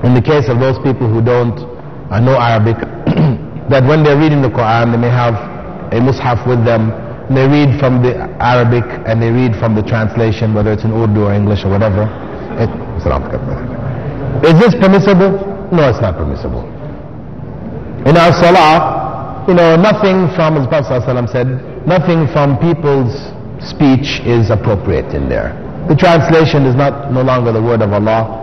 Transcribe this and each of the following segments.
in the case of those people who don't know Arabic, that when they're reading the Quran, they may have a mushaf with them, and they read from the Arabic and they read from the translation, whether it's in Urdu or English or whatever. Is this permissible? No, it's not permissible. In our salah, nothing from, as the Prophet ﷺ said, nothing from people's speech is appropriate in there. The translation is no longer the word of Allah,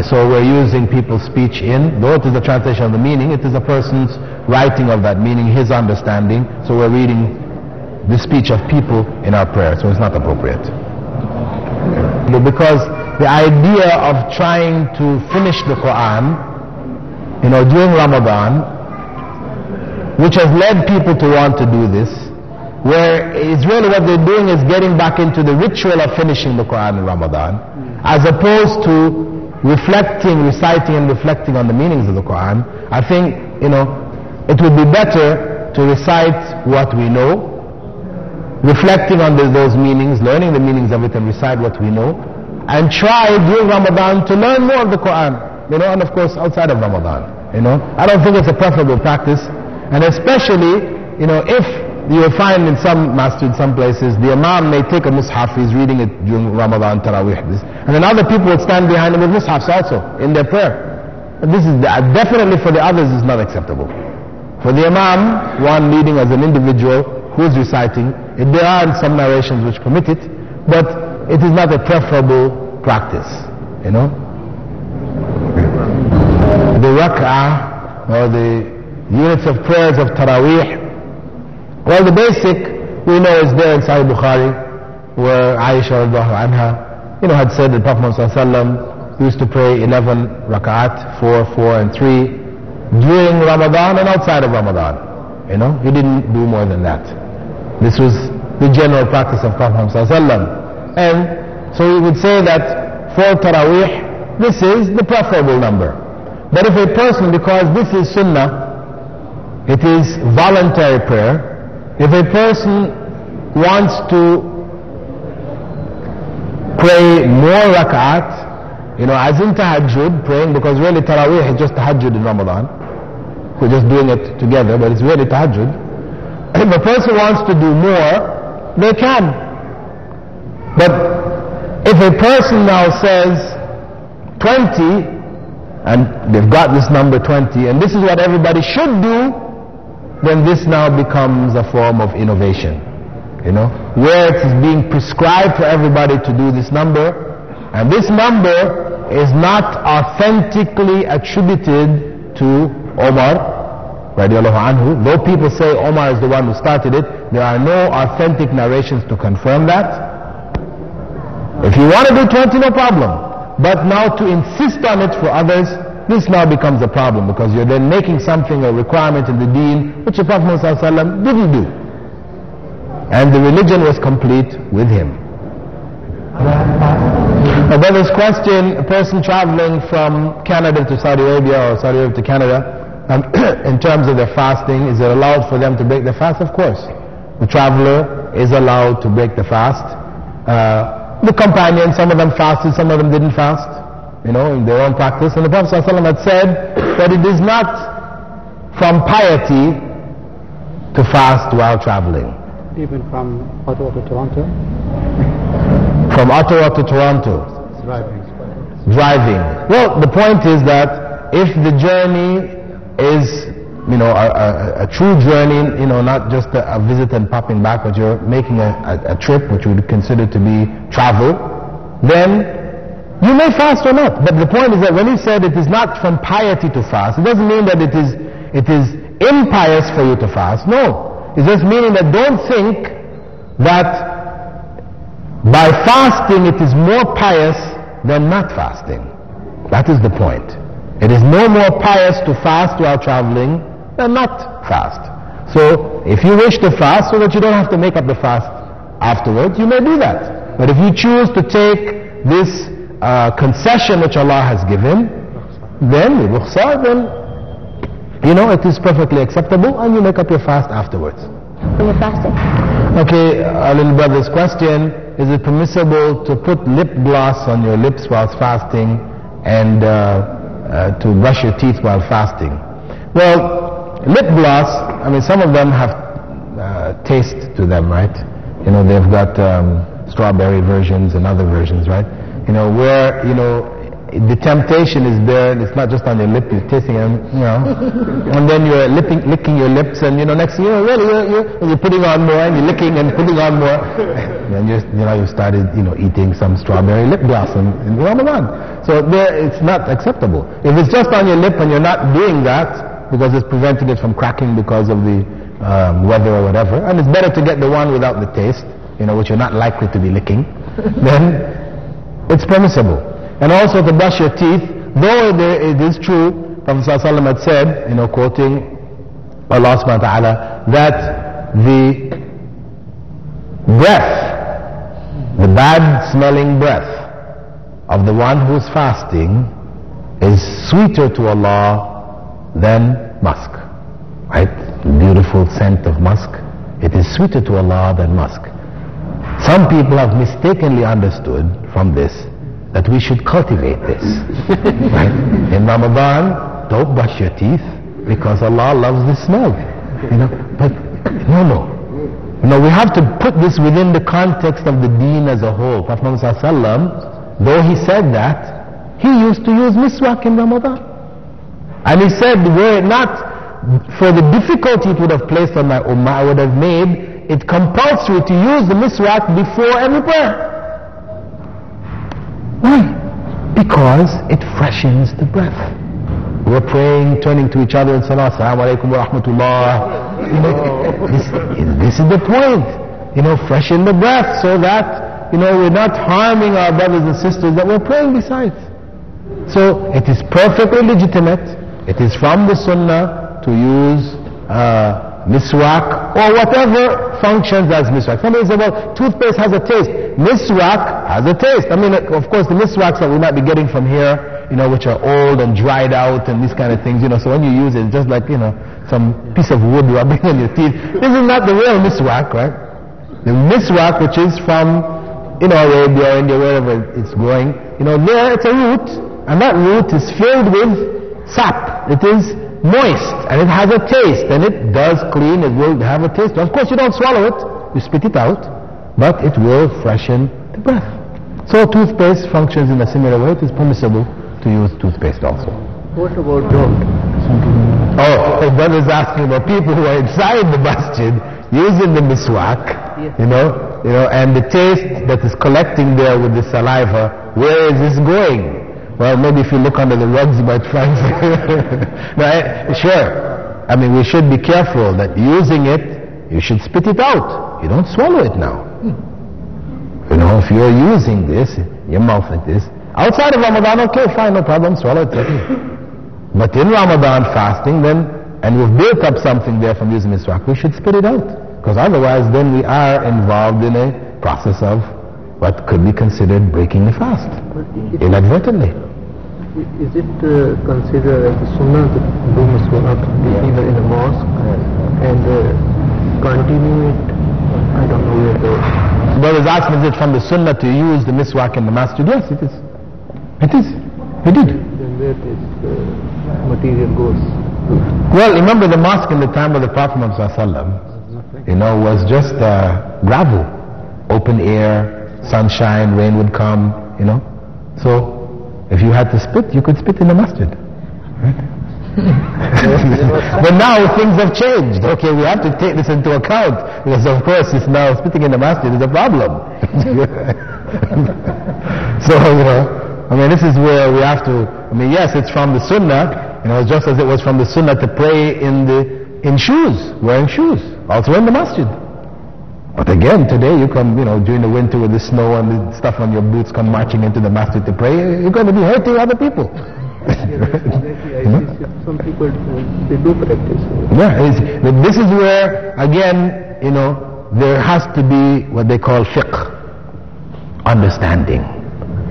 so we're using people's speech though it is a translation of the meaning, it is a person's writing of that meaning, his understanding, so we're reading the speech of people in our prayer, so it's not appropriate. Because the idea of trying to finish the Quran, during Ramadan, which has led people to want to do this, where it's really what they're doing is getting back into the ritual of finishing the Quran in Ramadan, as opposed to reciting and reflecting on the meanings of the Quran. I think, it would be better to recite what we know, reflecting on those meanings, learning the meanings of it and recite what we know, and try during Ramadan to learn more of the Quran, and of course outside of Ramadan. I don't think it's a preferable practice, and especially, if you will find in some masjid, some places, the Imam may take a mushaf, he's reading it during Ramadan, Taraweeh, and then other people will stand behind him with mushafs also in their prayer. And this is definitely for the others is not acceptable. For the Imam, one leading as an individual who's reciting, there are some narrations which permit it, but it is not a preferable practice. The rak'ah or the units of prayers of Taraweeh, well, the basic we know is there in Sahih Bukhari, where Aisha radiallahu anha, had said that Prophet ﷺ used to pray 11 rak'at, 4, 4 and 3 during Ramadan and outside of Ramadan. He didn't do more than that. This was the general practice of Prophet ﷺ. And so we would say that for Taraweeh, this is the preferable number. But if a person, because this is Sunnah, it is voluntary prayer, if a person wants to pray more rak'at, as in tahajjud, praying, because really Taraweeh is just tahajjud in Ramadan. We're just doing it together, but it's really tahajjud. If a person wants to do more, they can. But if a person now says 20, and they've got this number 20, and this is what everybody should do, then this now becomes a form of innovation. Where it is being prescribed for everybody to do this number, and this number is not authentically attributed to Omar radiallahu anhu. Though people say Omar is the one who started it, there are no authentic narrations to confirm that. If you want to do 20, no problem. But now to insist on it for others, this now becomes a problem, because you're then making something a requirement in the deen which the Prophet ﷺ didn't do. And the religion was complete with him. Now then this question, a person traveling from Canada to Saudi Arabia or Saudi Arabia to Canada, in terms of their fasting, is it allowed for them to break their fast? Of course. The traveler is allowed to break the fast. The companions, some of them fasted, some of them didn't fast, in their own practice. And the Prophet ﷺ had said that it is not from piety to fast while traveling. Even from Ottawa to Toronto? From Ottawa to Toronto. Driving. Well, the point is that if the journey is, a true journey, not just a visit and popping back, but you're making a trip which we would consider to be travel, then you may fast or not. But the point is that when he said it is not from piety to fast, it doesn't mean that it is impious for you to fast. No. It's just meaning that don't think that by fasting it is more pious than not fasting. That is the point. It is no more pious to fast while traveling than not fast. So if you wish to fast so that you don't have to make up the fast afterwards, you may do that. But if you choose to take this concession which Allah has given, then it is perfectly acceptable, and you make up your fast afterwards. When you're fasting. Okay, our little brother's question, is it permissible to put lip gloss on your lips whilst fasting and to brush your teeth while fasting. Well, lip gloss, I mean, some of them have taste to them, right? You know, they've got strawberry versions and other versions, right? You know, where, you know, the temptation is there, and it's not just on your lip, you're tasting them, you know, and then you're licking your lips, and, you know, next thing you know, really, you're putting on more, and you're licking and putting on more, and you started, you know, eating some strawberry lip gloss in Ramadan. So it's not acceptable. If it's just on your lip and you're not doing that, because it's preventing it from cracking because of the weather or whatever, and it's better to get the one without the taste, you know, which you're not likely to be licking, then it's permissible. And also to brush your teeth, though it is true, Prophet ﷺ had said, you know, quoting Allah subhanahu wa ta'ala, that the breath, the bad smelling breath of the one who's fasting is sweeter to Allah than musk. Right? The beautiful scent of musk. It is sweeter to Allah than musk. Some people have mistakenly understood from this that we should cultivate this. Right? In Ramadan, don't brush your teeth because Allah loves the smell. You know, but no. You know, we have to put this within the context of the deen as a whole. Prophet Muhammad ﷺ, though he said that, he used to use miswak in Ramadan. And he said, were it not for the difficulty it would have placed on my ummah, I would have made it compulsory to use the miswak before every prayer. Why? Because it freshens the breath. We're praying, turning to each other and saying, Assalamu alaikum wa rahmatullah. You know, this is the point. You know, freshen the breath so that, you know, we're not harming our brothers and sisters that we're praying besides. So it is perfectly legitimate. It is from the sunnah to use miswak or whatever functions as miswak. Somebody says, well, toothpaste has a taste. Miswak has a taste. I mean, of course, the miswaks that we might be getting from here, you know, which are old and dried out and these kind of things, you know, so when you use it, it's just like, you know, some piece of wood rubbing on your teeth. This is not the real miswak, right? The miswak, which is from, you know, Arabia or India, wherever it's growing, you know, there it's a root, and that root is filled with sap. It is moist, and it has a taste, and it does clean, it will have a taste. Of course, you don't swallow it, you spit it out, but it will freshen the breath. So toothpaste functions in a similar way. It is permissible to use toothpaste also. What about don't? Oh, the brother is asking about people who are inside the masjid using the miswak, you know, and the taste that is collecting there with the saliva, where is this going? Well, maybe if you look under the rugs you might find no, sure. I mean, we should be careful that using it, you should spit it out. You don't swallow it now. You know, if you're using this, your mouth like this, outside of Ramadan, okay, fine, no problem, swallow it. But in Ramadan fasting, then, and we've built up something there from using miswak, we should spit it out. Because otherwise, then we are involved in a process of what could be considered breaking the fast, inadvertently. Is it considered as a sunnah to do miswak either in a mosque and continue it? I don't know where the... Brothers asking, is it from the sunnah to use the miswak in the masjid? Yes, it is. It is. We did. Then where this material goes? Well, remember the mosque in the time of the Prophet ﷺ, you know, was just gravel, open air, sunshine, rain would come, you know. So if you had to spit, you could spit in the masjid. Right? But now things have changed. Okay, we have to take this into account because of course it's now spitting in the masjid is a problem. So, you know, I mean, this is where we have to, I mean, yes, it's from the sunnah, you know, just as it was from the sunnah to pray in shoes, wearing shoes, also in the masjid. But again, today you come, you know, during the winter with the snow and the stuff on your boots, come marching into the masjid to pray, you're going to be hurting other people. Exactly. I see some people, they do practice. Yeah, this is where, again, you know, there has to be what they call fiqh, understanding,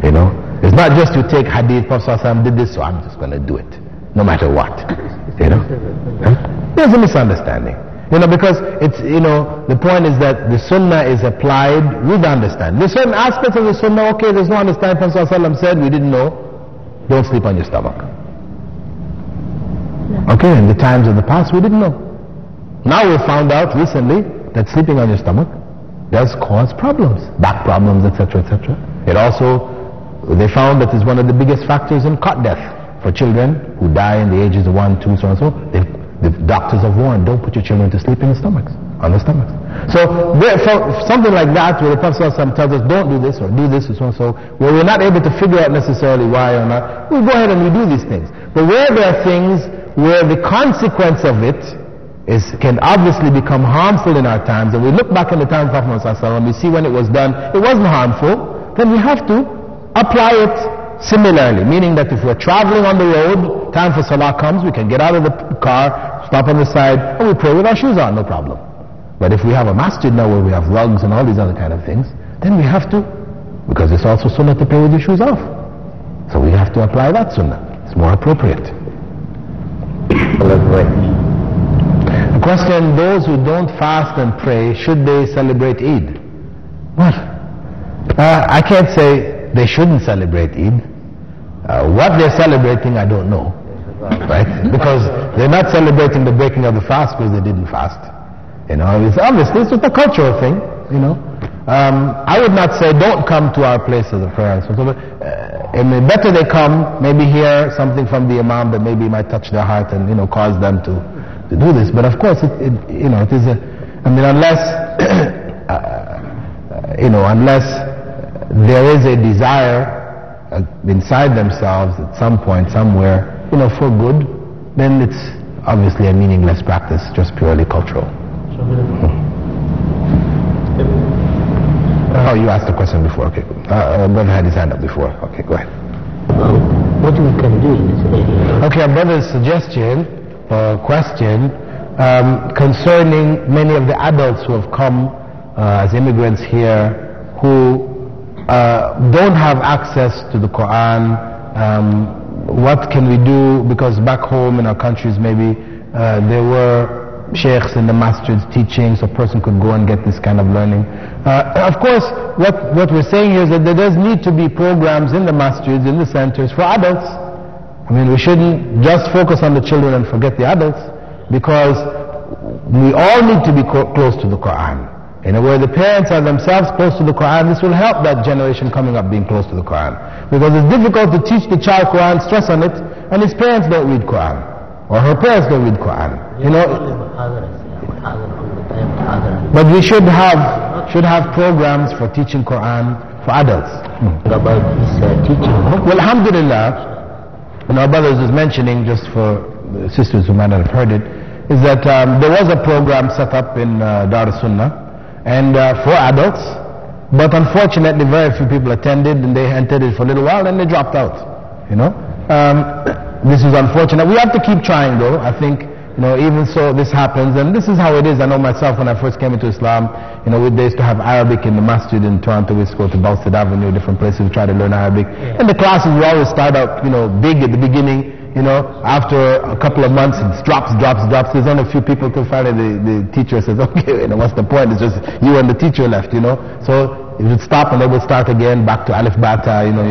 you know. It's not just you take hadith, Prophet ﷺ did this, so I'm just going to do it, no matter what, you know. There's a misunderstanding. You know, because it's, you know, the point is that the sunnah is applied with understanding. There's certain aspects of the sunnah, okay, there's no understanding. Prophet ﷺ said, we didn't know. don't sleep on your stomach. Okay, in the times of the past we didn't know. Now we found out recently that sleeping on your stomach does cause problems, back problems, etc., etc. It also, they found that is one of the biggest factors in cot death for children who die in the ages of 1, 2, so on and so. The doctors have warned, don't put your children to sleep in the stomachs, on the stomachs. So something like that, where the Prophet ﷺ tells us don't do this or do this or so and so, where we're not able to figure out necessarily why or not, we go ahead and we do these things. But where there are things where the consequence of it can obviously become harmful in our times, and we look back in the time of Prophet ﷺ and we see when it was done, it wasn't harmful, then we have to apply it similarly, meaning that if we're traveling on the road, time for salah comes, we can get out of the car, stop on the side, and we pray with our shoes on, no problem. But if we have a masjid now where we have rugs and all these other kind of things, then we have to, because it's also sunnah to pray with your shoes off. So we have to apply that sunnah. It's more appropriate. A question, those who don't fast and pray, should they celebrate Eid? What? I can't say they shouldn't celebrate Eid. What they're celebrating, I don't know. Right? Because they're not celebrating the breaking of the fast because they didn't fast. You know, it's obviously it's just a cultural thing, you know. I would not say don't come to our places of prayer. Better they come, maybe hear something from the Imam that maybe might touch their heart and, you know, cause them to do this. But of course, it is a, I mean, unless, unless there is a desire inside themselves at some point, somewhere, you know, for good, then it's obviously a meaningless practice, just purely cultural. Oh, you asked a question before, okay. Brother had his hand up before. Okay, go ahead. What we can do in this area? Okay, a brother's suggestion or question concerning many of the adults who have come as immigrants here who don't have access to the Quran. What can we do? Because back home in our countries maybe there were sheikhs in the masjids teaching, so a person could go and get this kind of learning. Of course, what we're saying here is that there does need to be programs in the masjids, in the centers for adults. I mean, we shouldn't just focus on the children and forget the adults, because we all need to be close to the Quran. And where the parents are themselves close to the Quran, this will help that generation coming up being close to the Quran. Because it's difficult to teach the child Quran, stress on it, and his parents don't read Quran. Or her parents don't read Quran. You know. But we should have programs for teaching Quran for adults. About his teaching. Well, alhamdulillah, and our brothers was mentioning, just for the sisters who might not have heard it, is that there was a program set up in Dar Sunnah and for adults, but unfortunately very few people attended, and they entered it for a little while and they dropped out. You know. This is unfortunate. We have to keep trying though. I think, you know, even so this happens, and this is how it is. I know myself when I first came into Islam, you know, we used to have Arabic in the masjid in Toronto. We used to go to Balsted Avenue, different places to try to learn Arabic. And the classes will always start out, you know, big at the beginning. You know, after a couple of months it drops. There's only a few people till finally the teacher says, okay, you know, what's the point? It's just you and the teacher left, you know. So it would stop and they would start again, back to Alif Bata, you know.